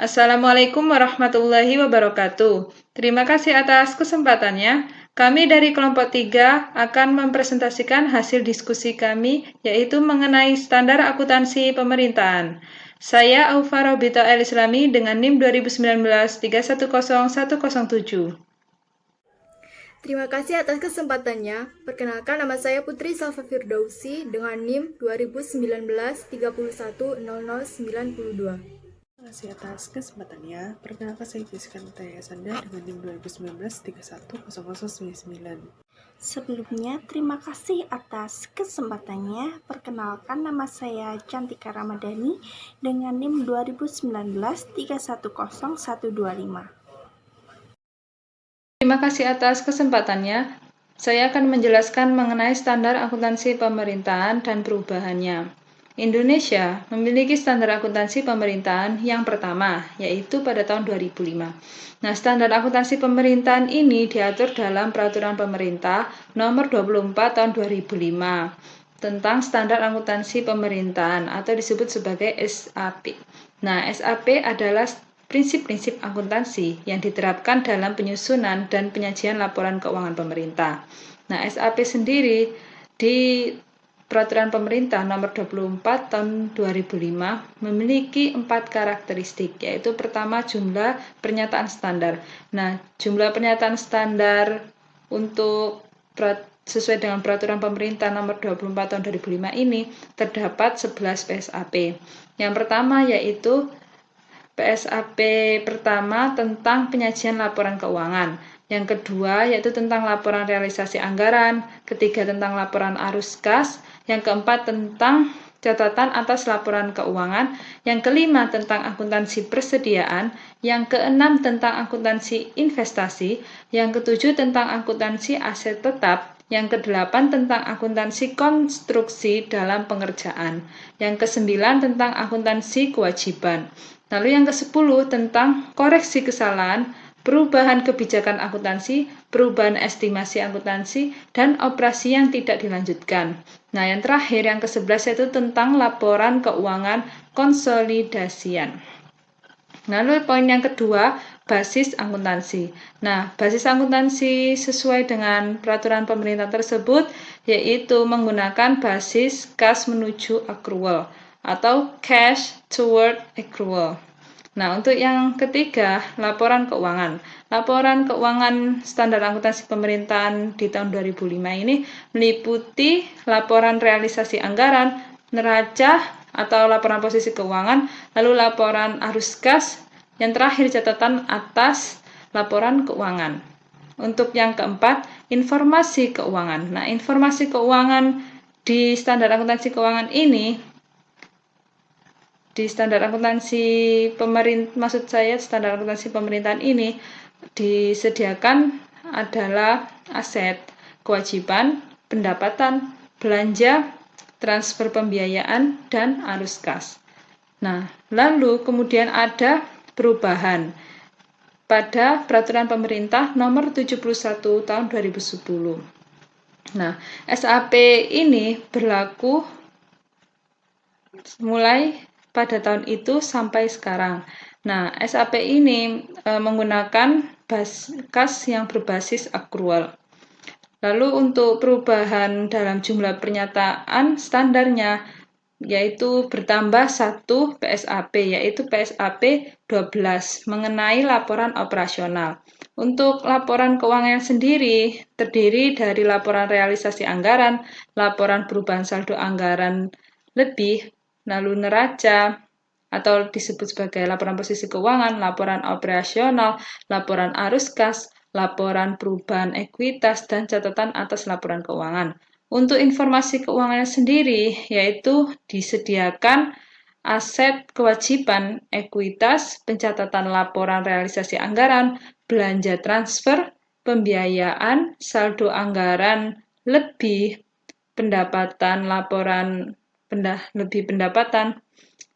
Assalamualaikum warahmatullahi wabarakatuh. Terima kasih atas kesempatannya. Kami dari kelompok 3 akan mempresentasikan hasil diskusi kami, yaitu mengenai standar akuntansi pemerintahan. Saya Aufa Robito El Islami dengan NIM 2019-310107. Terima kasih atas kesempatannya. Perkenalkan, nama saya Putri Salva Firdausi dengan NIM 2019-310092. Terima kasih atas kesempatannya. Perkenalkan, saya Jessica Nitaya Sanda dengan NIM 2019-310099. Sebelumnya, terima kasih atas kesempatannya. Perkenalkan, nama saya Cantika Ramadhani dengan NIM 2019-310125. Terima kasih atas kesempatannya. Saya akan menjelaskan mengenai standar akuntansi pemerintahan dan perubahannya. Indonesia memiliki standar akuntansi pemerintahan yang pertama, yaitu pada tahun 2005. Nah, standar akuntansi pemerintahan ini diatur dalam Peraturan Pemerintah Nomor 24 Tahun 2005 tentang standar akuntansi pemerintahan atau disebut sebagai SAP. Nah, SAP adalah prinsip-prinsip akuntansi yang diterapkan dalam penyusunan dan penyajian laporan keuangan pemerintah. Nah, SAP sendiri di Peraturan Pemerintah Nomor 24 Tahun 2005 memiliki 4 karakteristik, yaitu pertama jumlah pernyataan standar. Nah, jumlah pernyataan standar untuk sesuai dengan Peraturan Pemerintah Nomor 24 Tahun 2005 ini terdapat 11 PSAP. Yang pertama yaitu PSAP pertama tentang penyajian laporan keuangan. Yang kedua yaitu tentang laporan realisasi anggaran, ketiga tentang laporan arus kas, yang keempat tentang catatan atas laporan keuangan, yang kelima tentang akuntansi persediaan, yang keenam tentang akuntansi investasi, yang ketujuh tentang akuntansi aset tetap, yang kedelapan tentang akuntansi konstruksi dalam pengerjaan, yang kesembilan tentang akuntansi kewajiban. Lalu yang ke-10 tentang koreksi kesalahan, perubahan kebijakan akuntansi, perubahan estimasi akuntansi, dan operasi yang tidak dilanjutkan. Nah, yang terakhir, yang ke-11 yaitu tentang laporan keuangan konsolidasian. Lalu poin yang kedua, basis akuntansi. Nah, basis akuntansi sesuai dengan peraturan pemerintah tersebut yaitu menggunakan basis kas menuju accrual atau cash toward accrual. Nah, untuk yang ketiga, laporan keuangan. Laporan keuangan standar akuntansi pemerintahan di tahun 2005 ini meliputi laporan realisasi anggaran, neraca atau laporan posisi keuangan, lalu laporan arus kas, yang terakhir catatan atas laporan keuangan. Untuk yang keempat, informasi keuangan. Nah, informasi keuangan di standar akuntansi keuangan ini standar akuntansi pemerintahan ini disediakan adalah aset, kewajiban, pendapatan, belanja, transfer pembiayaan, dan arus kas. Nah, lalu kemudian ada perubahan pada Peraturan Pemerintah Nomor 71 Tahun 2010. Nah, SAP ini berlaku mulai pada tahun itu sampai sekarang. Nah, SAP ini menggunakan kas yang berbasis accrual. Lalu untuk perubahan dalam jumlah pernyataan standarnya yaitu bertambah 1 PSAP, yaitu PSAP 12 mengenai laporan operasional. Untuk laporan keuangan sendiri terdiri dari laporan realisasi anggaran, laporan perubahan saldo anggaran lebih, lalu neraca atau disebut sebagai laporan posisi keuangan, laporan operasional, laporan arus kas, laporan perubahan ekuitas, dan catatan atas laporan keuangan. Untuk informasi keuangannya sendiri, yaitu disediakan aset kewajiban ekuitas, pencatatan laporan realisasi anggaran, belanja transfer, pembiayaan, saldo anggaran lebih, pendapatan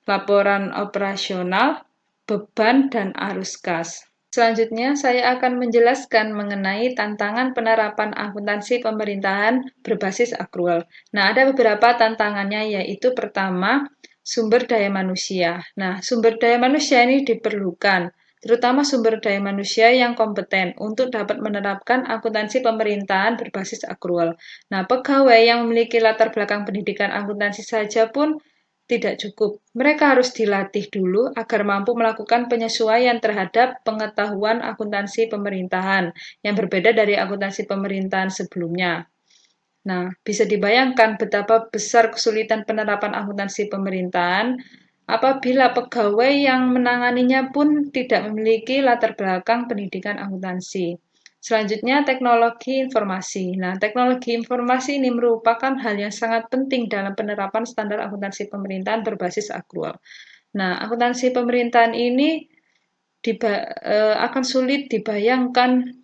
laporan operasional, beban, dan arus kas. Selanjutnya, saya akan menjelaskan mengenai tantangan penerapan akuntansi pemerintahan berbasis accrual. Nah, ada beberapa tantangannya, yaitu pertama, sumber daya manusia. Nah, sumber daya manusia ini diperlukan, terutama sumber daya manusia yang kompeten untuk dapat menerapkan akuntansi pemerintahan berbasis akrual. Nah, pegawai yang memiliki latar belakang pendidikan akuntansi saja pun tidak cukup. Mereka harus dilatih dulu agar mampu melakukan penyesuaian terhadap pengetahuan akuntansi pemerintahan yang berbeda dari akuntansi pemerintahan sebelumnya. Nah, bisa dibayangkan betapa besar kesulitan penerapan akuntansi pemerintahan apabila pegawai yang menanganinya pun tidak memiliki latar belakang pendidikan akuntansi. Selanjutnya, teknologi informasi. Nah, teknologi informasi ini merupakan hal yang sangat penting dalam penerapan standar akuntansi pemerintahan berbasis akrual. Nah, akuntansi pemerintahan ini akan sulit dibayangkan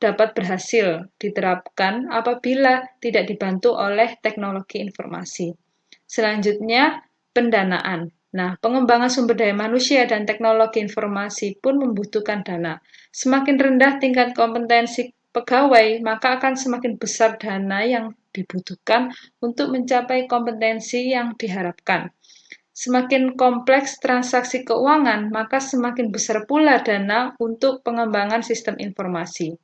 dapat berhasil diterapkan apabila tidak dibantu oleh teknologi informasi. Selanjutnya, pendanaan. Nah, pengembangan sumber daya manusia dan teknologi informasi pun membutuhkan dana. Semakin rendah tingkat kompetensi pegawai, maka akan semakin besar dana yang dibutuhkan untuk mencapai kompetensi yang diharapkan. Semakin kompleks transaksi keuangan, maka semakin besar pula dana untuk pengembangan sistem informasi.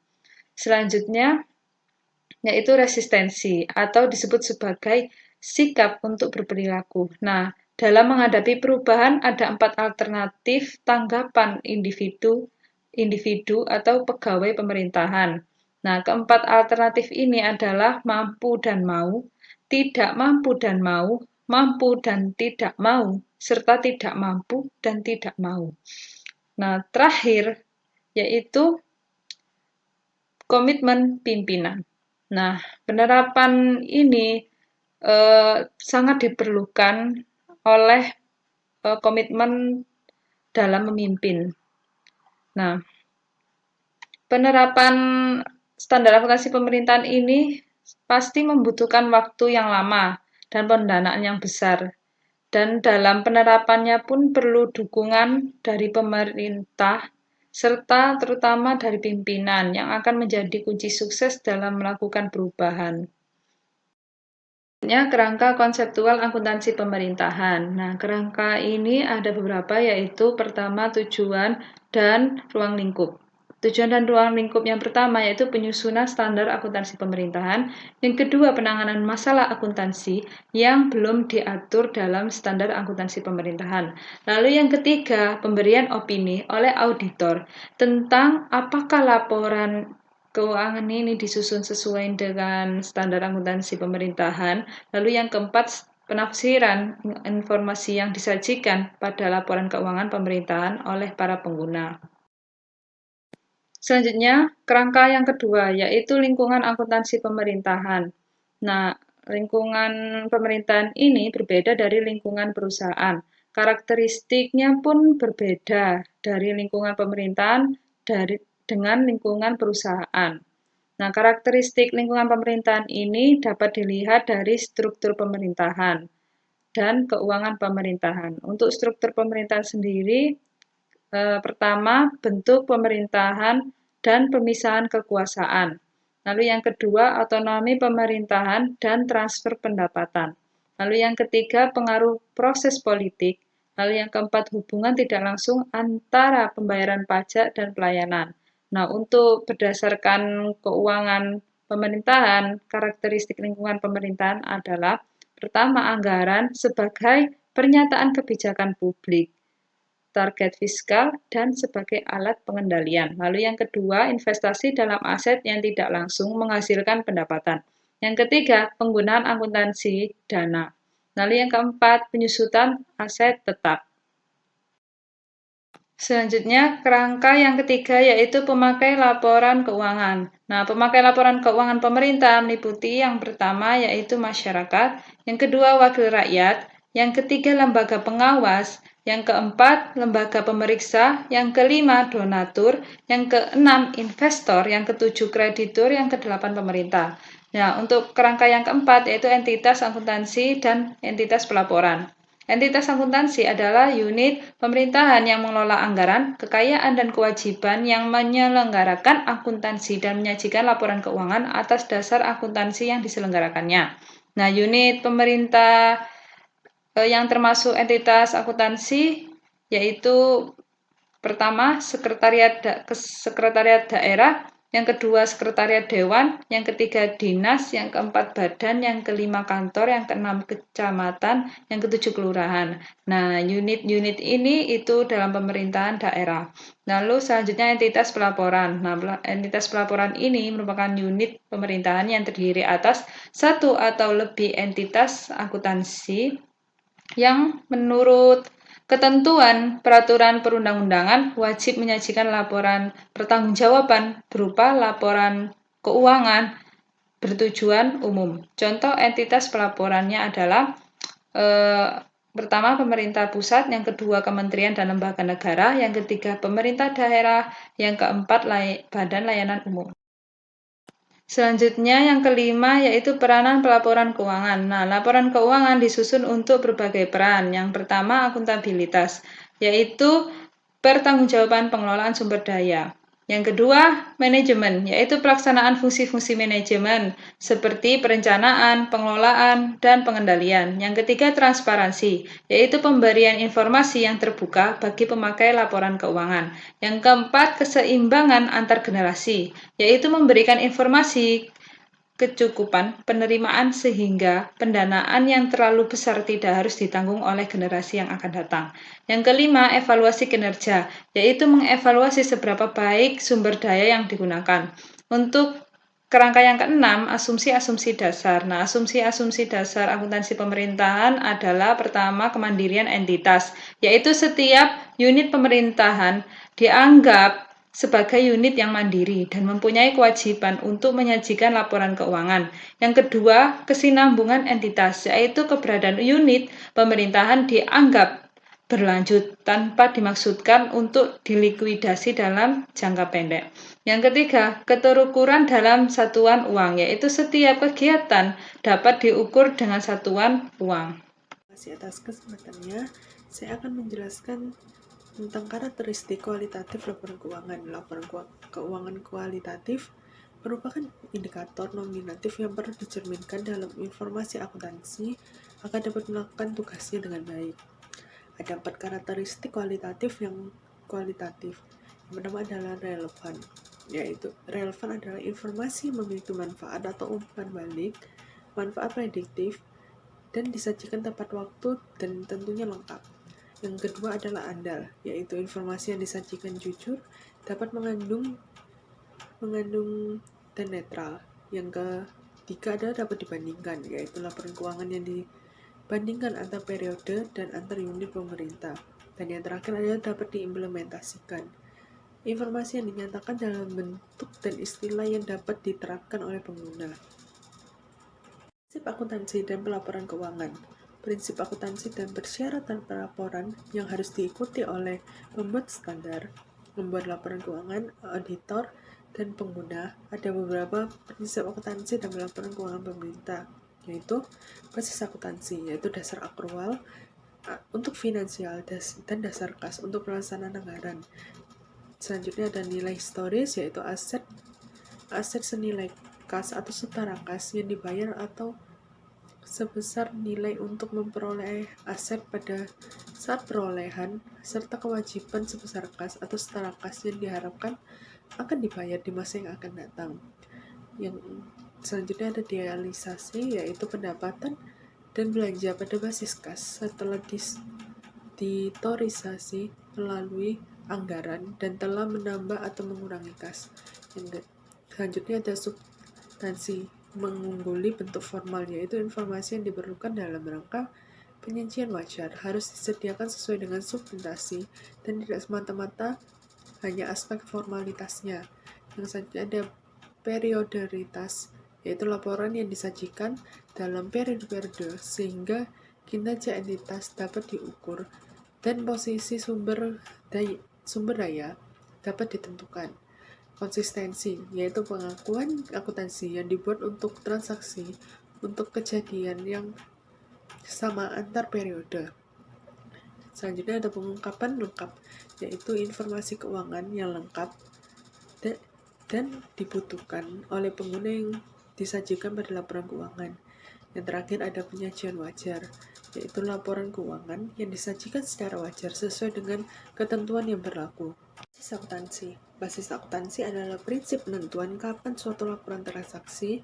Selanjutnya, yaitu resistensi atau disebut sebagai sikap untuk berperilaku. Nah, dalam menghadapi perubahan ada 4 alternatif tanggapan individu atau pegawai pemerintahan. Nah, keempat alternatif ini adalah mampu dan mau, tidak mampu dan mau, mampu dan tidak mau, serta tidak mampu dan tidak mau. Nah, terakhir yaitu komitmen pimpinan. Nah, penerapan ini sangat diperlukan oleh komitmen dalam memimpin. Nah, penerapan standar akuntansi pemerintahan ini pasti membutuhkan waktu yang lama dan pendanaan yang besar. Dan dalam penerapannya pun perlu dukungan dari pemerintah serta terutama dari pimpinan yang akan menjadi kunci sukses dalam melakukan perubahan. Kerangka konseptual akuntansi pemerintahan. Nah, kerangka ini ada beberapa, yaitu pertama tujuan dan ruang lingkup. Tujuan dan ruang lingkup yang pertama yaitu penyusunan standar akuntansi pemerintahan, yang kedua penanganan masalah akuntansi yang belum diatur dalam standar akuntansi pemerintahan. Lalu yang ketiga, pemberian opini oleh auditor tentang apakah laporan keuangan ini disusun sesuai dengan standar akuntansi pemerintahan. Lalu yang keempat, penafsiran informasi yang disajikan pada laporan keuangan pemerintahan oleh para pengguna. Selanjutnya, kerangka yang kedua, yaitu lingkungan akuntansi pemerintahan. Nah, lingkungan pemerintahan ini berbeda dari lingkungan perusahaan. Karakteristiknya pun berbeda dari lingkungan pemerintahan dengan lingkungan perusahaan. Nah, karakteristik lingkungan pemerintahan ini dapat dilihat dari struktur pemerintahan dan keuangan pemerintahan. Untuk struktur pemerintahan sendiri, pertama, bentuk pemerintahan dan pemisahan kekuasaan. Lalu yang kedua, otonomi pemerintahan dan transfer pendapatan. Lalu yang ketiga, pengaruh proses politik. Lalu yang keempat, hubungan tidak langsung antara pembayaran pajak dan pelayanan. Nah, untuk berdasarkan keuangan pemerintahan, karakteristik lingkungan pemerintahan adalah pertama, anggaran sebagai pernyataan kebijakan publik, target fiskal, dan sebagai alat pengendalian. Lalu yang kedua, investasi dalam aset yang tidak langsung menghasilkan pendapatan. Yang ketiga, penggunaan akuntansi dana. Lalu yang keempat, penyusutan aset tetap. Selanjutnya, kerangka yang ketiga yaitu pemakai laporan keuangan. Nah, pemakai laporan keuangan pemerintah meliputi yang pertama yaitu masyarakat, yang kedua wakil rakyat, yang ketiga lembaga pengawas, yang keempat lembaga pemeriksa, yang kelima donatur, yang keenam investor, yang ketujuh kreditur, yang kedelapan pemerintah. Nah, untuk kerangka yang keempat yaitu entitas akuntansi dan entitas pelaporan. Entitas akuntansi adalah unit pemerintahan yang mengelola anggaran, kekayaan, dan kewajiban yang menyelenggarakan akuntansi dan menyajikan laporan keuangan atas dasar akuntansi yang diselenggarakannya. Nah, unit pemerintah yang termasuk entitas akuntansi, yaitu pertama sekretariat daerah, yang kedua sekretariat dewan, yang ketiga dinas, yang keempat badan, yang kelima kantor, yang keenam kecamatan, yang ketujuh kelurahan. Nah, unit-unit ini itu dalam pemerintahan daerah. Lalu selanjutnya entitas pelaporan. Nah, entitas pelaporan ini merupakan unit pemerintahan yang terdiri atas satu atau lebih entitas akuntansi yang menurut ketentuan peraturan perundang-undangan wajib menyajikan laporan pertanggungjawaban berupa laporan keuangan bertujuan umum. Contoh entitas pelaporannya adalah pertama pemerintah pusat, yang kedua kementerian dan lembaga negara, yang ketiga pemerintah daerah, yang keempat badan layanan umum. Selanjutnya yang kelima yaitu peranan pelaporan keuangan. Nah, laporan keuangan disusun untuk berbagai peran. Yang pertama akuntabilitas, yaitu pertanggungjawaban pengelolaan sumber daya. Yang kedua, manajemen, yaitu pelaksanaan fungsi-fungsi manajemen seperti perencanaan, pengelolaan, dan pengendalian. Yang ketiga, transparansi, yaitu pemberian informasi yang terbuka bagi pemakai laporan keuangan. Yang keempat, keseimbangan antar generasi, yaitu memberikan informasi kecukupan penerimaan sehingga pendanaan yang terlalu besar tidak harus ditanggung oleh generasi yang akan datang. Yang kelima, evaluasi kinerja, yaitu mengevaluasi seberapa baik sumber daya yang digunakan. Untuk kerangka yang keenam, asumsi-asumsi dasar. Nah, asumsi-asumsi dasar akuntansi pemerintahan adalah pertama, kemandirian entitas, yaitu setiap unit pemerintahan dianggap sebagai unit yang mandiri dan mempunyai kewajiban untuk menyajikan laporan keuangan. Yang kedua, kesinambungan entitas, yaitu keberadaan unit pemerintahan dianggap berlanjut tanpa dimaksudkan untuk dilikuidasi dalam jangka pendek. Yang ketiga, keterukuran dalam satuan uang, yaitu setiap kegiatan dapat diukur dengan satuan uang. Terima kasih atas kesempatannya. Saya akan menjelaskan tentang karakteristik kualitatif laporan keuangan. Laporan keuangan kualitatif merupakan indikator nominatif yang perlu dicerminkan dalam informasi akuntansi agar dapat melakukan tugasnya dengan baik. Ada 4 karakteristik kualitatif yang kualitatif. Yang pertama adalah relevan, yaitu relevan adalah informasi yang memiliki manfaat atau umpan balik, manfaat prediktif, dan disajikan tepat waktu dan tentunya lengkap. Yang kedua adalah andal, yaitu informasi yang disajikan jujur, dapat mengandung dan netral. Yang ketiga adalah dapat dibandingkan, yaitu laporan keuangan yang dibandingkan antar periode dan antar unit pemerintah. Dan yang terakhir adalah dapat diimplementasikan. Informasi yang dinyatakan dalam bentuk dan istilah yang dapat diterapkan oleh pengguna. Prinsip akuntansi dan pelaporan keuangan. Prinsip akuntansi dan persyaratan pelaporan yang harus diikuti oleh pembuat standar, membuat laporan keuangan, auditor, dan pengguna. Ada beberapa prinsip akuntansi dan pelaporan keuangan pemerintah, yaitu basis akuntansi, yaitu dasar akrual untuk finansial dan dasar kas untuk pelaksanaan anggaran. Selanjutnya ada nilai historis, yaitu aset senilai kas atau setara kas yang dibayar atau sebesar nilai untuk memperoleh aset pada saat perolehan, serta kewajiban sebesar kas atau setara kas yang diharapkan akan dibayar di masa yang akan datang. Yang selanjutnya ada realisasi, yaitu pendapatan dan belanja pada basis kas setelah ditorisasi melalui anggaran dan telah menambah atau mengurangi kas. Yang selanjutnya ada substansi, mengungguli bentuk formal, yaitu informasi yang diperlukan dalam rangka penyajian wajar harus disediakan sesuai dengan substansi dan tidak semata-mata hanya aspek formalitasnya. Yang selanjutnya ada periodaritas, yaitu laporan yang disajikan dalam periode sehingga kinerja entitas dapat diukur dan posisi sumber daya dapat ditentukan. Konsistensi, yaitu pengakuan akuntansi yang dibuat untuk transaksi untuk kejadian yang sama antar periode. Selanjutnya ada pengungkapan lengkap, yaitu informasi keuangan yang lengkap dan dibutuhkan oleh pengguna yang disajikan pada laporan keuangan. Yang terakhir ada penyajian wajar, yaitu laporan keuangan yang disajikan secara wajar sesuai dengan ketentuan yang berlaku. Basis akuntansi. Basis akuntansi adalah prinsip penentuan kapan suatu laporan transaksi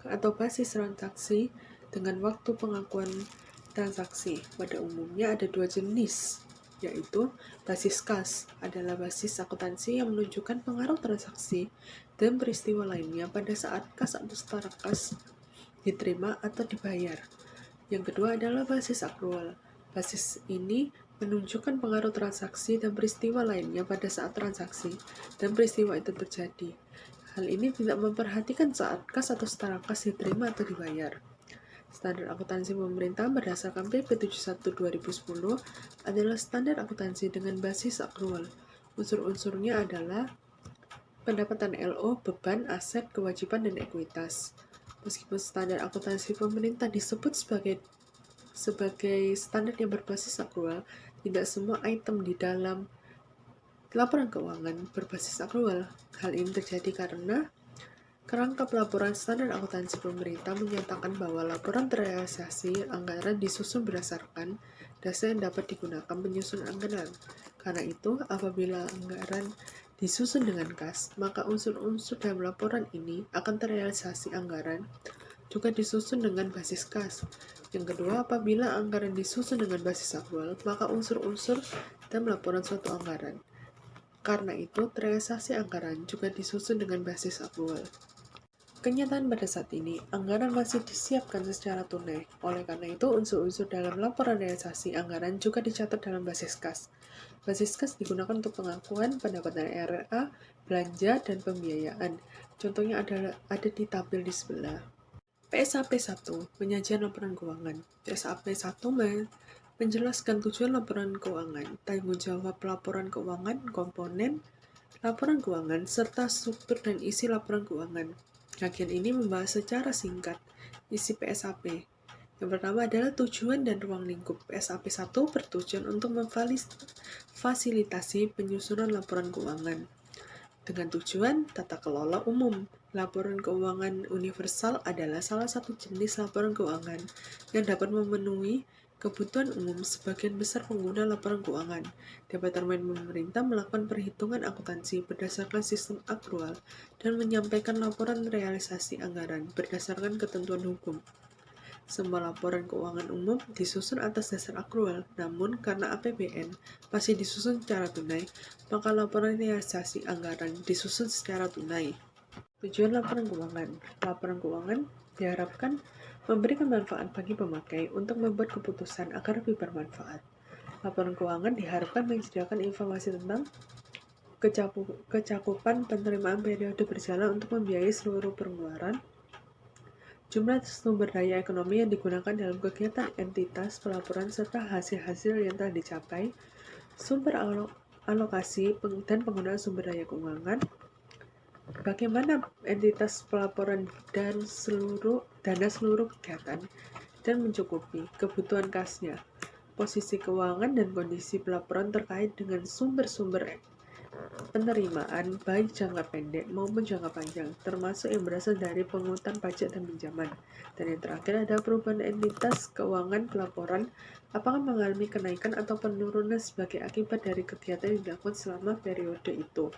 atau basis transaksi dengan waktu pengakuan transaksi. Pada umumnya ada dua jenis, yaitu basis kas adalah basis akuntansi yang menunjukkan pengaruh transaksi dan peristiwa lainnya pada saat kas atau setara kas diterima atau dibayar. Yang kedua adalah basis akrual. Basis ini menunjukkan pengaruh transaksi dan peristiwa lainnya pada saat transaksi dan peristiwa itu terjadi. Hal ini tidak memperhatikan saat kas atau setara kas diterima atau dibayar. Standar akuntansi pemerintah berdasarkan PP 71/2010 adalah standar akuntansi dengan basis akrual. Unsur-unsurnya adalah pendapatan LO, beban, aset, kewajiban, dan ekuitas. Meskipun standar akuntansi pemerintah disebut sebagai standar yang berbasis akrual, tidak semua item di dalam laporan keuangan berbasis akrual. Hal ini terjadi karena kerangka pelaporan standar akuntansi pemerintah menyatakan bahwa laporan terrealisasi anggaran disusun berdasarkan dasar yang dapat digunakan penyusun anggaran. Karena itu, apabila anggaran disusun dengan kas, maka unsur-unsur dalam laporan ini akan terrealisasi anggaran juga disusun dengan basis kas. Yang kedua, apabila anggaran disusun dengan basis akrual, maka unsur-unsur dalam laporan suatu anggaran. Karena itu, terrealisasi anggaran juga disusun dengan basis akrual. Kenyataan pada saat ini, anggaran masih disiapkan secara tunai. Oleh karena itu, unsur-unsur dalam laporan realisasi anggaran juga dicatat dalam basis kas. Basis kas digunakan untuk pengakuan pendapatan RRA, belanja, dan pembiayaan. Contohnya ada di tabel di sebelah. PSAP 1, penyajian laporan keuangan. PSAP 1 menjelaskan tujuan laporan keuangan, tanggung jawab laporan keuangan, komponen laporan keuangan, serta struktur dan isi laporan keuangan. Bagian ini membahas secara singkat isi PSAP. Yang pertama adalah tujuan dan ruang lingkup. PSAP 1 bertujuan untuk memfasilitasi penyusunan laporan keuangan dengan tujuan tata kelola umum. Laporan keuangan universal adalah salah satu jenis laporan keuangan yang dapat memenuhi kebutuhan umum sebagian besar pengguna laporan keuangan. Departemen pemerintah melakukan perhitungan akuntansi berdasarkan sistem akrual dan menyampaikan laporan realisasi anggaran berdasarkan ketentuan hukum. Semua laporan keuangan umum disusun atas dasar akrual, namun karena APBN masih disusun secara tunai, maka laporan realisasi anggaran disusun secara tunai. Tujuan laporan keuangan. Laporan keuangan diharapkan memberikan manfaat bagi pemakai untuk membuat keputusan agar lebih bermanfaat. Laporan keuangan diharapkan menyediakan informasi tentang kecakupan penerimaan periode berjalan untuk membiayai seluruh pengeluaran, jumlah sumber daya ekonomi yang digunakan dalam kegiatan entitas pelaporan serta hasil-hasil yang telah dicapai, sumber alokasi dan penggunaan sumber daya keuangan, bagaimana entitas pelaporan dan dana seluruh kegiatan, dan mencukupi kebutuhan kasnya, posisi keuangan dan kondisi pelaporan terkait dengan sumber-sumber penerimaan baik jangka pendek maupun jangka panjang, termasuk yang berasal dari pungutan pajak dan pinjaman. Dan yang terakhir ada perubahan entitas keuangan pelaporan, apakah mengalami kenaikan atau penurunan sebagai akibat dari kegiatan yang dilakukan selama periode itu.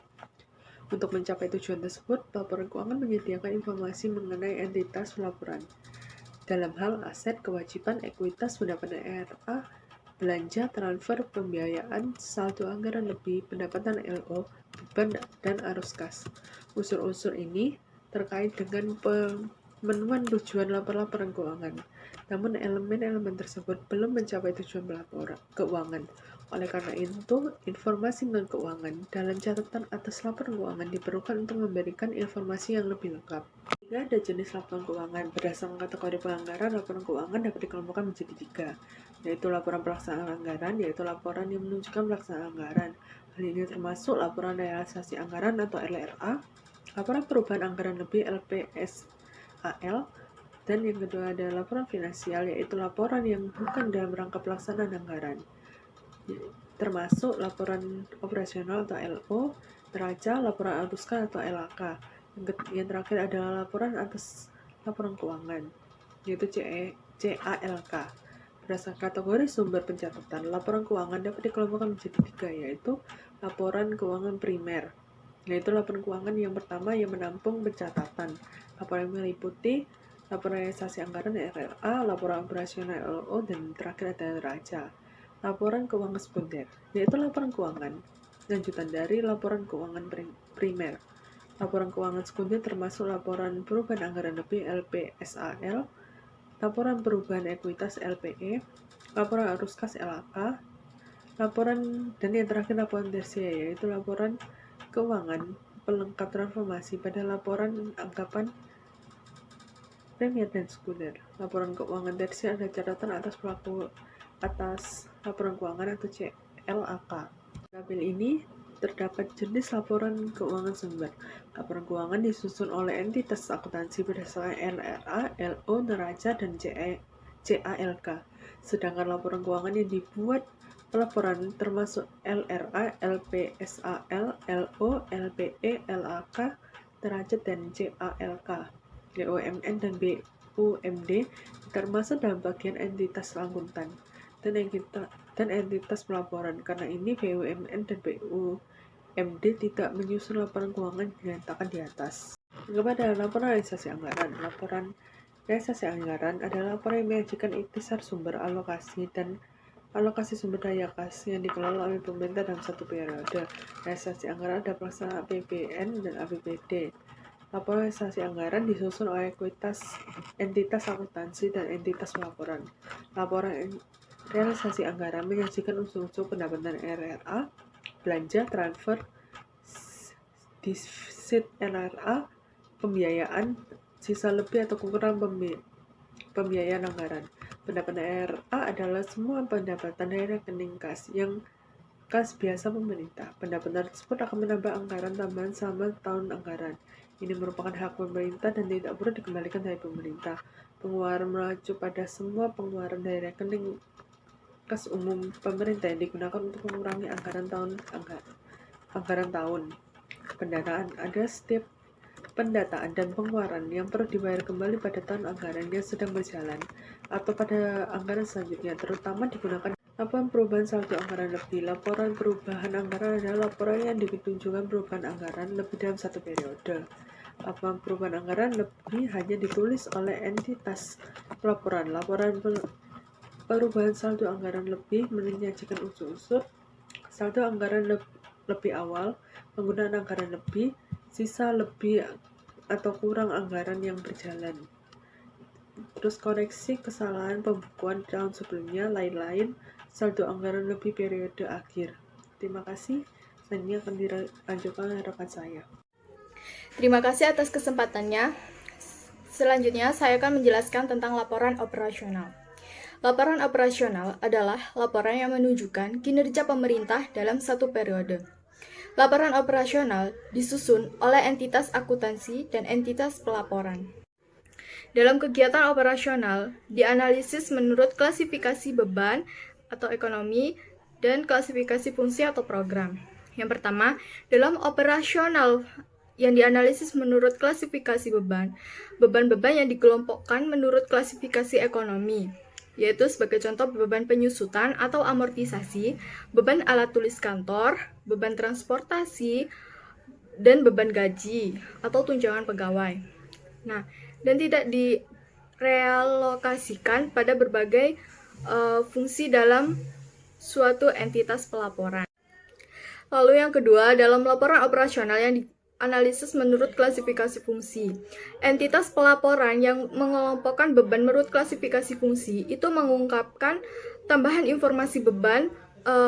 Untuk mencapai tujuan tersebut, laporan keuangan menyediakan informasi mengenai entitas pelaporan dalam hal aset, kewajiban, ekuitas, pendapatan RA, belanja, transfer, pembiayaan, saldo anggaran lebih, pendapatan LO, beban, dan arus kas. Unsur-unsur ini terkait dengan pemenuhan tujuan laporan keuangan. Namun elemen-elemen tersebut belum mencapai tujuan pelaporan keuangan. Oleh karena itu, informasi tentang keuangan dalam catatan atas laporan keuangan diperlukan untuk memberikan informasi yang lebih lengkap. Jika ada jenis laporan keuangan, berdasarkan kategori penganggaran, laporan keuangan dapat dikelompokkan menjadi 3, yaitu laporan pelaksanaan anggaran, yaitu laporan yang menunjukkan pelaksanaan anggaran. Hal ini termasuk laporan realisasi anggaran atau LRA, laporan perubahan anggaran lebih LPSAL, dan yang kedua ada laporan finansial, yaitu laporan yang bukan dalam rangka pelaksanaan anggaran, termasuk laporan operasional atau LO, neraca, laporan arus kas atau LAK. Yang terakhir adalah laporan atas laporan keuangan, yaitu CALK. berdasarkan kategori sumber pencatatan, laporan keuangan dapat dikelompokkan menjadi 3, yaitu laporan keuangan primer, yaitu laporan keuangan yang pertama yang menampung pencatatan. Laporan yang meliputi laporan realisasi anggaran RRA, laporan operasional LO, dan terakhir ada neraca. Laporan keuangan sekunder, yaitu laporan keuangan lanjutan dari laporan keuangan primer. Laporan keuangan sekunder termasuk laporan perubahan anggaran lebih LPSAL, laporan perubahan ekuitas LPE, laporan arus kas LAK, laporan dan yang terakhir laporan tersier, yaitu laporan keuangan pelengkap transformasi pada laporan anggapan primer dan sekunder. Laporan keuangan tersier ada catatan atas laporan keuangan atau CLAK. Tabel ini terdapat jenis laporan keuangan sumber. Laporan keuangan disusun oleh entitas akuntansi berdasarkan LRA, LO, neraca, dan CALK. Sedangkan laporan keuangan yang dibuat pelaporan termasuk LRA, LPSAL, LO, LPE, LAK, neraca, dan CALK. BUMN dan BUMD termasuk dalam bagian entitas akuntan dan entitas pelaporan. Karena ini BUMN dan BUMD tidak menyusun laporan keuangan dinyatakan di atas. Kepada laporan realisasi anggaran. Laporan realisasi anggaran adalah laporan yang menyajikan ikhtisar sumber alokasi dan alokasi sumber daya kas yang dikelola oleh pemerintah dalam satu periode. Realisasi anggaran ada pelaksanaan APBN dan APBD. Laporan realisasi anggaran disusun oleh entitas akuntansi dan entitas pelaporan. Laporan realisasi anggaran menyajikan unsur-unsur pendapatan RRA, belanja, transfer, defisit RRA, pembiayaan, sisa lebih atau kurang pembiayaan anggaran. Pendapatan RRA adalah semua pendapatan dari rekening kas yang kas biasa pemerintah. Pendapatan tersebut akan menambah anggaran tambahan selama tahun anggaran. Ini merupakan hak pemerintah dan tidak perlu dikembalikan dari pemerintah. Pengeluaran mengacu pada semua pengeluaran dari rekening kas umum pemerintah yang digunakan untuk mengurangi anggaran tahun. Pendataan ada setiap pendataan dan pengeluaran yang perlu dibayar kembali pada tahun anggaran yang sedang berjalan atau pada anggaran selanjutnya, terutama digunakan laporan perubahan saldo anggaran lebih. Laporan perubahan anggaran adalah laporan yang ditunjukkan perubahan anggaran lebih dalam satu periode. Laporan perubahan anggaran lebih hanya ditulis oleh entitas pelaporan. Laporan perubahan saldo anggaran lebih menyajikan unsur-unsur saldo anggaran lebih awal, penggunaan anggaran lebih, sisa lebih atau kurang anggaran yang berjalan, terus koreksi kesalahan pembukuan tahun sebelumnya, lain-lain, saldo anggaran lebih periode akhir. Terima kasih. Selanjutnya akan dilanjutkan oleh rekan saya. Terima kasih atas kesempatannya. Selanjutnya, saya akan menjelaskan tentang laporan operasional. Laporan operasional adalah laporan yang menunjukkan kinerja pemerintah dalam satu periode. Laporan operasional disusun oleh entitas akuntansi dan entitas pelaporan. Dalam kegiatan operasional, dianalisis menurut klasifikasi beban atau ekonomi dan klasifikasi fungsi atau program. Yang pertama, dalam operasional yang dianalisis menurut klasifikasi beban, beban-beban yang dikelompokkan menurut klasifikasi ekonomi, yaitu sebagai contoh beban penyusutan atau amortisasi, beban alat tulis kantor, beban transportasi, dan beban gaji atau tunjangan pegawai. Nah, dan tidak direlokasikan pada berbagai fungsi dalam suatu entitas pelaporan. Lalu yang kedua, dalam laporan operasional yang dianalisis menurut klasifikasi fungsi. Entitas pelaporan yang mengelompokkan beban menurut klasifikasi fungsi itu mengungkapkan tambahan informasi beban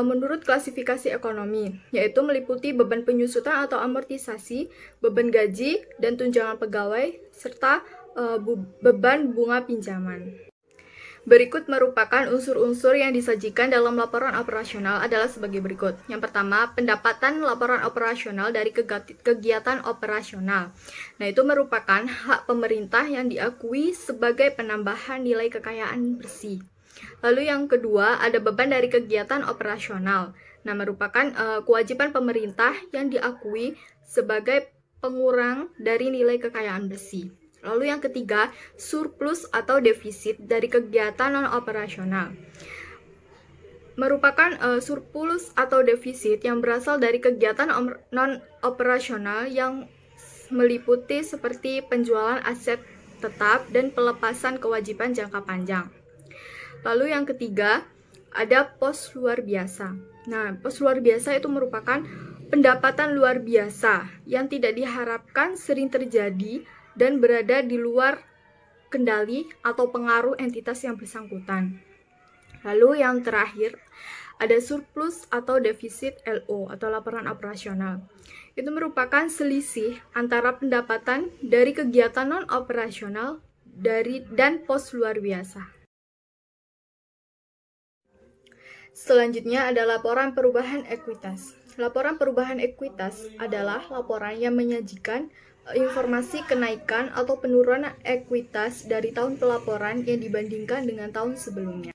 menurut klasifikasi ekonomi, yaitu meliputi beban penyusutan atau amortisasi, beban gaji dan tunjangan pegawai, serta beban bunga pinjaman. Berikut merupakan unsur-unsur yang disajikan dalam laporan operasional adalah sebagai berikut. Yang pertama, pendapatan laporan operasional dari kegiatan operasional. Nah, itu merupakan hak pemerintah yang diakui sebagai penambahan nilai kekayaan bersih. Lalu yang kedua, ada beban dari kegiatan operasional. Nah, merupakan kewajiban pemerintah yang diakui sebagai pengurang dari nilai kekayaan bersih. Lalu yang ketiga, surplus atau defisit dari kegiatan non-operasional. Merupakan surplus atau defisit yang berasal dari kegiatan non-operasional yang meliputi seperti penjualan aset tetap dan pelepasan kewajiban jangka panjang. Lalu yang ketiga, ada pos luar biasa. Nah, pos luar biasa itu merupakan pendapatan luar biasa yang tidak diharapkan sering terjadi dan berada di luar kendali atau pengaruh entitas yang bersangkutan. Lalu yang terakhir, ada surplus atau defisit LO atau laporan operasional. Itu merupakan selisih antara pendapatan dari kegiatan non-operasional dan pos luar biasa. Selanjutnya ada laporan perubahan ekuitas. Laporan perubahan ekuitas adalah laporan yang menyajikan informasi kenaikan atau penurunan ekuitas dari tahun pelaporan yang dibandingkan dengan tahun sebelumnya.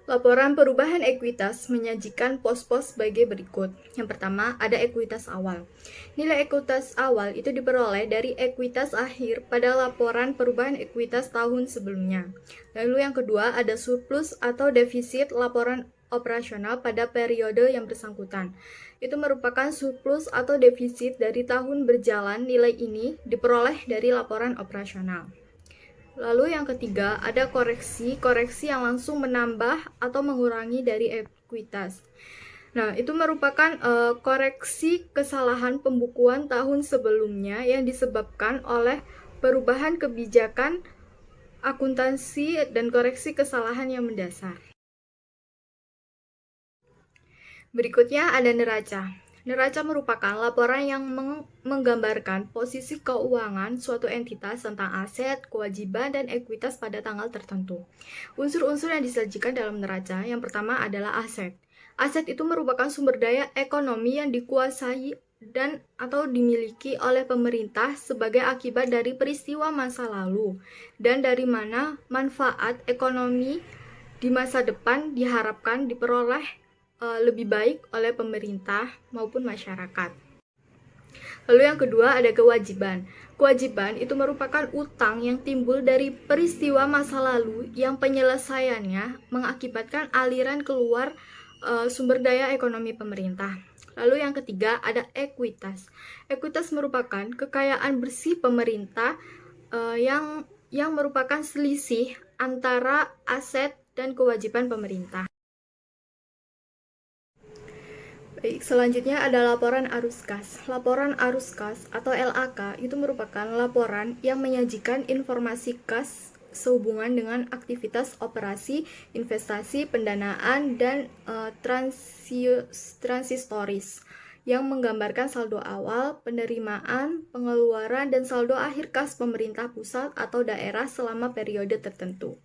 Laporan perubahan ekuitas menyajikan pos-pos sebagai berikut. Yang pertama, ada ekuitas awal. Nilai ekuitas awal itu diperoleh dari ekuitas akhir pada laporan perubahan ekuitas tahun sebelumnya. Lalu yang kedua, ada surplus atau defisit laporan operasional pada periode yang bersangkutan. Itu merupakan surplus atau defisit dari tahun berjalan. Nilai ini diperoleh dari laporan operasional. Lalu yang ketiga, ada koreksi yang langsung menambah atau mengurangi dari ekuitas. Nah, itu merupakan koreksi kesalahan pembukuan tahun sebelumnya yang disebabkan oleh perubahan kebijakan akuntansi dan koreksi kesalahan yang mendasar. Berikutnya ada neraca. Neraca merupakan laporan yang menggambarkan posisi keuangan suatu entitas tentang aset, kewajiban, dan ekuitas pada tanggal tertentu. Unsur-unsur yang disajikan dalam neraca yang pertama adalah aset. Aset itu merupakan sumber daya ekonomi yang dikuasai dan atau dimiliki oleh pemerintah sebagai akibat dari peristiwa masa lalu dan dari mana manfaat ekonomi di masa depan diharapkan diperoleh lebih baik oleh pemerintah maupun masyarakat. Lalu yang kedua ada kewajiban. Kewajiban itu merupakan utang yang timbul dari peristiwa masa lalu yang penyelesaiannya mengakibatkan aliran keluar sumber daya ekonomi pemerintah. Lalu yang ketiga ada ekuitas. Ekuitas merupakan kekayaan bersih pemerintah yang merupakan selisih antara aset dan kewajiban pemerintah. Baik, selanjutnya ada laporan arus kas. Laporan arus kas atau LAK itu merupakan laporan yang menyajikan informasi kas sehubungan dengan aktivitas operasi, investasi, pendanaan, dan transistoris yang menggambarkan saldo awal, penerimaan, pengeluaran, dan saldo akhir kas pemerintah pusat atau daerah selama periode tertentu.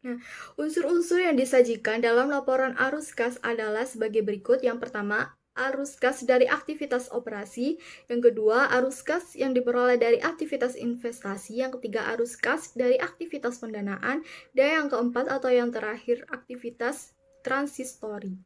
Nah, unsur-unsur yang disajikan dalam laporan arus kas adalah sebagai berikut. Yang pertama, arus kas dari aktivitas operasi. Yang kedua, arus kas yang diperoleh dari aktivitas investasi. Yang ketiga, arus kas dari aktivitas pendanaan. Dan yang keempat atau yang terakhir, aktivitas transistori.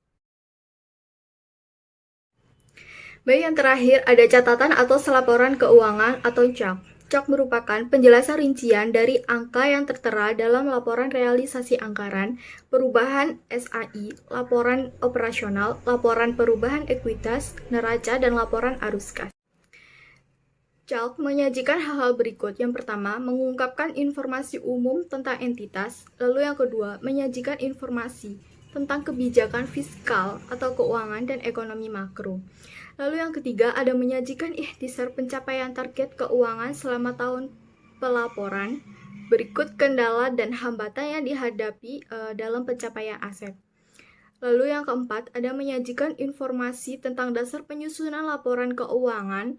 Baik, yang terakhir ada catatan atau selaporan keuangan atau CAK. CAK merupakan penjelasan rincian dari angka yang tertera dalam laporan realisasi anggaran, perubahan SAI, laporan operasional, laporan perubahan ekuitas, neraca, dan laporan arus kas. CAK menyajikan hal-hal berikut. Yang pertama, mengungkapkan informasi umum tentang entitas. Lalu yang kedua, menyajikan informasi tentang kebijakan fiskal atau keuangan dan ekonomi makro. Lalu yang ketiga, ada menyajikan ikhtisar pencapaian target keuangan selama tahun pelaporan, berikut kendala dan hambatan yang dihadapi dalam pencapaian aset. Lalu yang keempat, ada menyajikan informasi tentang dasar penyusunan laporan keuangan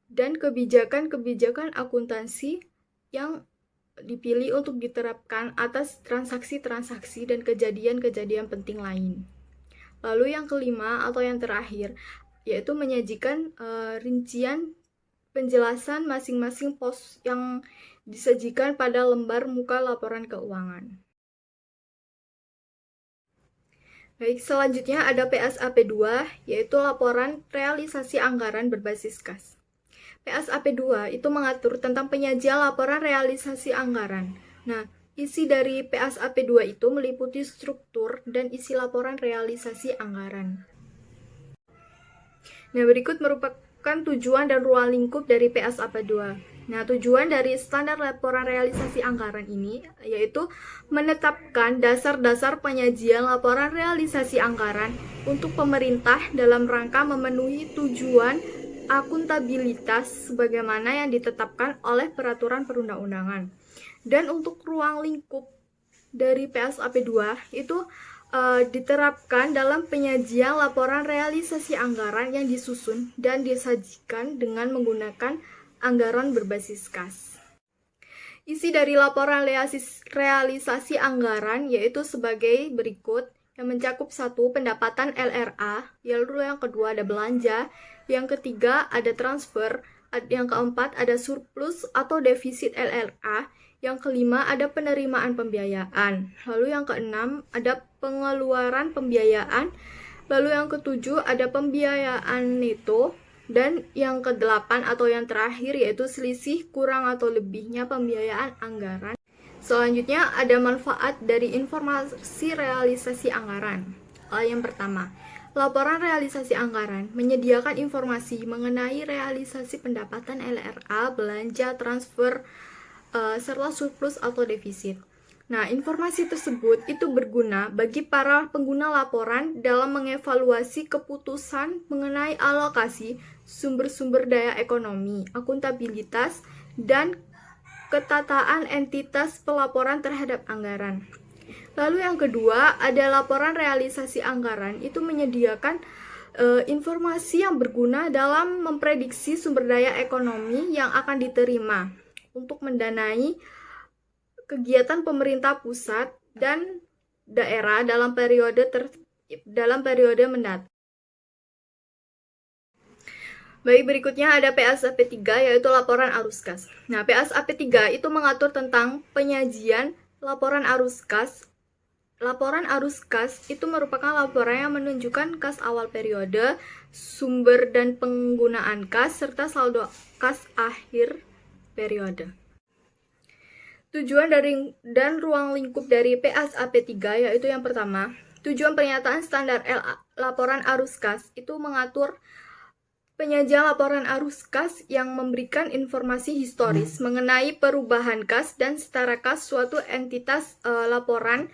dan kebijakan-kebijakan akuntansi yang dipilih untuk diterapkan atas transaksi-transaksi dan kejadian-kejadian penting lain. Lalu yang kelima atau yang terakhir, yaitu menyajikan rincian penjelasan masing-masing pos yang disajikan pada lembar muka laporan keuangan. Baik, selanjutnya ada PSAP 2, yaitu laporan realisasi anggaran berbasis kas. PSAP 2 itu mengatur tentang penyajian laporan realisasi anggaran. Nah, isi dari PSAP 2 itu meliputi struktur dan isi laporan realisasi anggaran. Nah, berikut merupakan tujuan dan ruang lingkup dari PSAP 2. Nah, tujuan dari standar laporan realisasi anggaran ini yaitu menetapkan dasar-dasar penyajian laporan realisasi anggaran untuk pemerintah dalam rangka memenuhi tujuan akuntabilitas sebagaimana yang ditetapkan oleh peraturan perundang-undangan. Dan untuk ruang lingkup dari PSAP 2 itu diterapkan dalam penyajian laporan realisasi anggaran yang disusun dan disajikan dengan menggunakan anggaran berbasis kas. Isi dari laporan realisasi anggaran yaitu sebagai berikut, yang mencakup 1. Pendapatan LRA, lalu yang kedua ada belanja, yang ketiga ada transfer, yang keempat ada surplus atau defisit LRA, yang kelima ada penerimaan pembiayaan, lalu yang keenam ada pengeluaran pembiayaan, lalu yang ketujuh ada pembiayaan neto, dan yang kedelapan atau yang terakhir yaitu selisih kurang atau lebihnya pembiayaan anggaran. Selanjutnya ada manfaat dari informasi realisasi anggaran. Yang pertama, laporan realisasi anggaran menyediakan informasi mengenai realisasi pendapatan LRA, belanja, transfer, serta surplus atau defisit. Nah, informasi tersebut itu berguna bagi para pengguna laporan dalam mengevaluasi keputusan mengenai alokasi sumber-sumber daya ekonomi, akuntabilitas, dan ketataan entitas pelaporan terhadap anggaran. Lalu yang kedua, ada laporan realisasi anggaran, itu menyediakan informasi yang berguna dalam memprediksi sumber daya ekonomi yang akan diterima untuk mendanai kegiatan pemerintah pusat dan daerah dalam periode mendatang. Baik, berikutnya ada PSAP 3 yaitu laporan arus kas. Nah, PSAP 3 itu mengatur tentang penyajian laporan arus kas. Laporan arus kas itu merupakan laporan yang menunjukkan kas awal periode, sumber dan penggunaan kas, serta saldo kas akhir periode. Tujuan dan ruang lingkup dari PSAP 3 yaitu yang pertama, tujuan pernyataan standar laporan arus kas itu mengatur penyajian laporan arus kas yang memberikan informasi historis mengenai perubahan kas dan setara kas suatu entitas laporan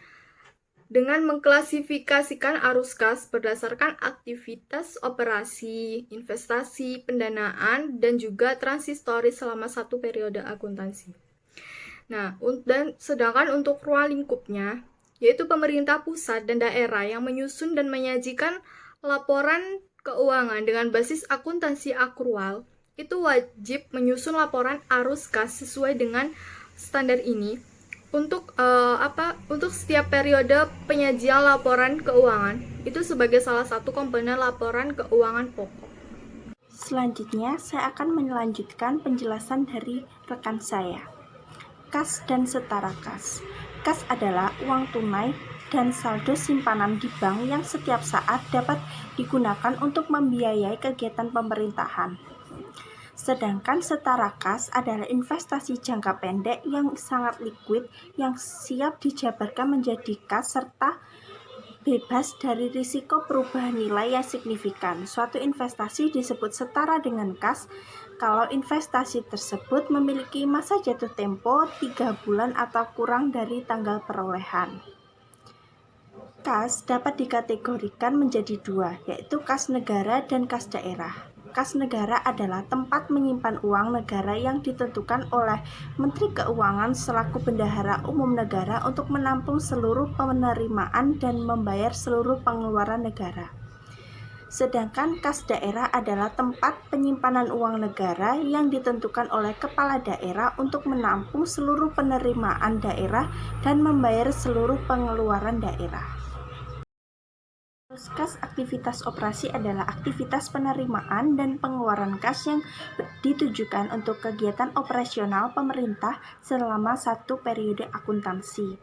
dengan mengklasifikasikan arus kas berdasarkan aktivitas operasi, investasi, pendanaan, dan juga transhistoris selama satu periode akuntansi. Nah, dan sedangkan untuk ruang lingkupnya, yaitu pemerintah pusat dan daerah yang menyusun dan menyajikan laporan keuangan dengan basis akuntansi akrual, itu wajib menyusun laporan arus kas sesuai dengan standar ini untuk untuk setiap periode penyajian laporan keuangan itu sebagai salah satu komponen laporan keuangan pokok. Selanjutnya, saya akan melanjutkan penjelasan dari rekan saya. Kas dan setara kas. Kas adalah uang tunai dan saldo simpanan di bank yang setiap saat dapat digunakan untuk membiayai kegiatan pemerintahan. Sedangkan setara kas adalah investasi jangka pendek yang sangat liquid yang siap dijabarkan menjadi kas serta bebas dari risiko perubahan nilai yang signifikan. Suatu investasi disebut setara dengan kas kalau investasi tersebut memiliki masa jatuh tempo 3 bulan atau kurang dari tanggal perolehan. Kas dapat dikategorikan menjadi dua, yaitu kas negara dan kas daerah. Kas negara adalah tempat menyimpan uang negara yang ditentukan oleh Menteri Keuangan selaku bendahara umum negara untuk menampung seluruh penerimaan dan membayar seluruh pengeluaran negara. Sedangkan kas daerah adalah tempat penyimpanan uang negara yang ditentukan oleh kepala daerah untuk menampung seluruh penerimaan daerah dan membayar seluruh pengeluaran daerah. Kas aktivitas operasi adalah aktivitas penerimaan dan pengeluaran kas yang ditujukan untuk kegiatan operasional pemerintah selama satu periode akuntansi.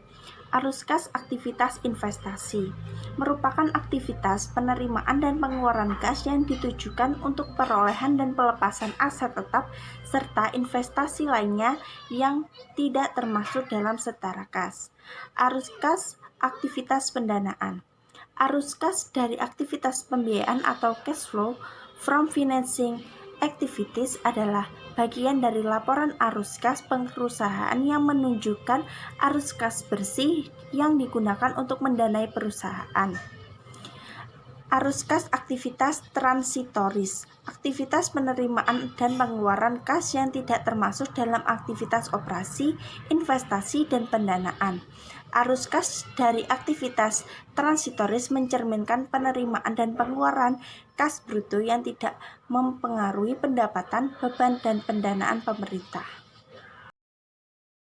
Arus kas aktivitas investasi merupakan aktivitas penerimaan dan pengeluaran kas yang ditujukan untuk perolehan dan pelepasan aset tetap serta investasi lainnya yang tidak termasuk dalam setara kas. Arus kas aktivitas pendanaan. Arus kas dari aktivitas pembiayaan atau cash flow from financing activities adalah bagian dari laporan arus kas perusahaan yang menunjukkan arus kas bersih yang digunakan untuk mendanai perusahaan. Arus kas aktivitas transitoris, aktivitas penerimaan dan pengeluaran kas yang tidak termasuk dalam aktivitas operasi, investasi, dan pendanaan. Arus kas dari aktivitas transitoris mencerminkan penerimaan dan pengeluaran kas bruto yang tidak mempengaruhi pendapatan, beban, dan pendanaan pemerintah.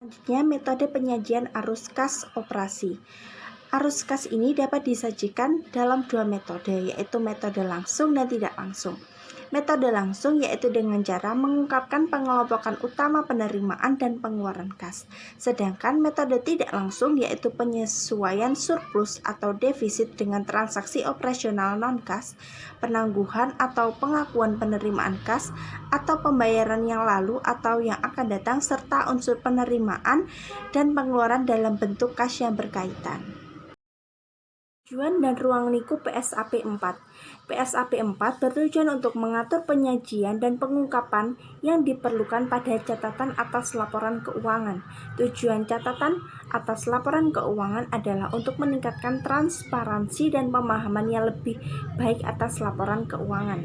Selanjutnya, metode penyajian arus kas operasi. Arus kas ini dapat disajikan dalam dua metode, yaitu metode langsung dan tidak langsung. Metode langsung yaitu dengan cara mengungkapkan pengelompokan utama penerimaan dan pengeluaran kas. Sedangkan metode tidak langsung yaitu penyesuaian surplus atau defisit dengan transaksi operasional non-kas, penangguhan atau pengakuan penerimaan kas, atau pembayaran yang lalu atau yang akan datang serta unsur penerimaan dan pengeluaran dalam bentuk kas yang berkaitan. Tujuan dan ruang lingkup PSAP 4. PSAP 4 bertujuan untuk mengatur penyajian dan pengungkapan yang diperlukan pada catatan atas laporan keuangan. Tujuan catatan atas laporan keuangan adalah untuk meningkatkan transparansi dan pemahaman yang lebih baik atas laporan keuangan.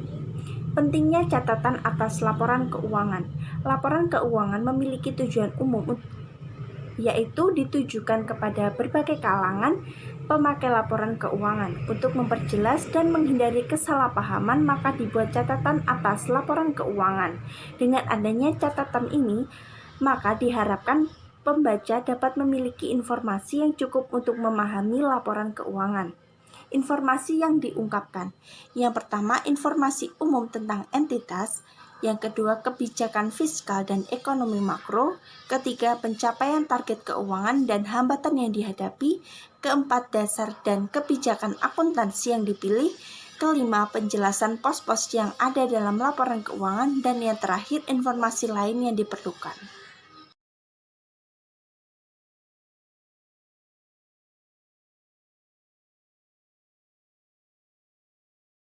Pentingnya catatan atas laporan keuangan. Laporan keuangan memiliki tujuan umum, yaitu ditujukan kepada berbagai kalangan pemakai laporan keuangan. Untuk memperjelas dan menghindari kesalahpahaman, maka dibuat catatan atas laporan keuangan. Dengan adanya catatan ini, maka diharapkan pembaca dapat memiliki informasi yang cukup untuk memahami laporan keuangan. Informasi yang diungkapkan. Yang pertama, informasi umum tentang entitas. Yang kedua, kebijakan fiskal dan ekonomi makro. Ketiga, pencapaian target keuangan dan hambatan yang dihadapi. Keempat, dasar dan kebijakan akuntansi yang dipilih. Kelima, penjelasan pos-pos yang ada dalam laporan keuangan. Dan yang terakhir, informasi lain yang diperlukan.